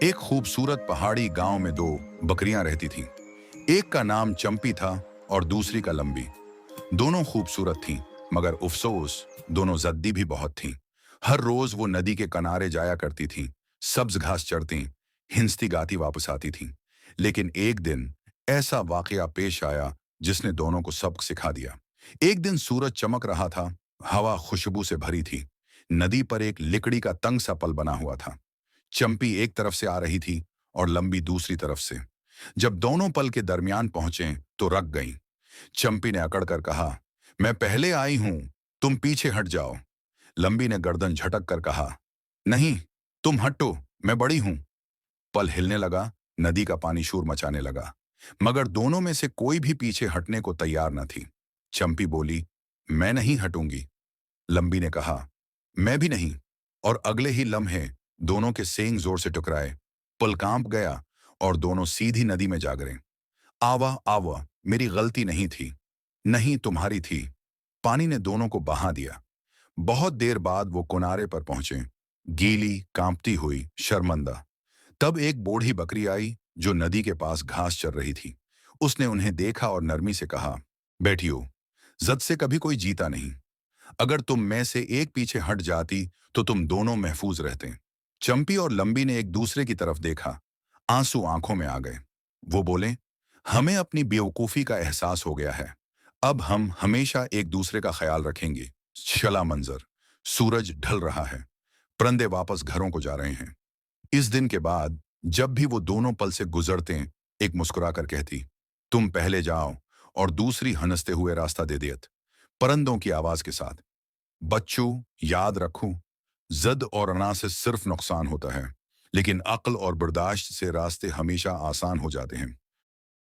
एक खूबसूरत पहाड़ी गांव में दो बकरियां रहती थीं। एक का नाम चंपी था और दूसरी का लंबी। दोनों खूबसूरत थीं, मगर अफसोस दोनों जद्दी भी बहुत थीं। हर रोज वो नदी के किनारे जाया करती थीं, सब्ज घास चरती, हिंसती गाती वापस आती थीं। लेकिन एक दिन ऐसा वाकया पेश आया जिसने दोनों को सबक सिखा दिया। एक दिन सूरज चमक रहा था, हवा खुशबू से भरी थी। नदी पर एक लिकड़ी का तंग सा पल बना हुआ था। चंपी एक तरफ से आ रही थी और लंबी दूसरी तरफ से। जब दोनों पल के दरमियान पहुंचे तो रक गईं। चंपी ने अकड़ कर कहा, मैं पहले आई हूं, तुम पीछे हट जाओ। लंबी ने गर्दन झटक कर कहा, नहीं, तुम हटो, मैं बड़ी हूं। पल हिलने लगा, नदी का पानी शोर मचाने लगा, मगर दोनों में से कोई भी पीछे हटने को तैयार न थी। चंपी बोली, मैं नहीं हटूंगी। लंबी ने कहा, मैं भी नहीं। और अगले ही लम्हे दोनों के सींग जोर से टकराए। पुल कांप गया और दोनों सीधी नदी में जा गिरे। आवा आवा, मेरी गलती नहीं थी। नहीं, तुम्हारी थी। पानी ने दोनों को बहा दिया। बहुत देर बाद वो किनारे पर पहुंचे, गीली, कांपती हुई, शर्मंदा। तब एक बूढ़ी बकरी आई जो नदी के पास घास चर रही थी। उसने उन्हें देखा और नरमी से कहा, बैठियो, जद से कभी कोई जीता नहीं। अगर तुम में से एक पीछे हट जाती तो तुम दोनों महफूज रहते। चंपी और लंबी ने एक दूसरे की तरफ देखा, आंसू आंखों में आ गए। वो बोले, हमें अपनी बेवकूफी का एहसास हो गया है। अब हम हमेशा एक दूसरे का ख्याल रखेंगे। चला मंजर, सूरज ढल रहा है, परिंदे वापस घरों को जा रहे हैं। इस दिन के बाद जब भी वो दोनों पल से गुजरते, एक मुस्कुराकर कहती, तुम पहले जाओ, और दूसरी हंसते हुए रास्ता दे देत, परिंदों की आवाज के साथ। बच्चों, याद रखो, जद और अना से सिर्फ नुकसान होता है, लेकिन अक्ल और बर्दाश्त से रास्ते हमेशा आसान हो जाते हैं।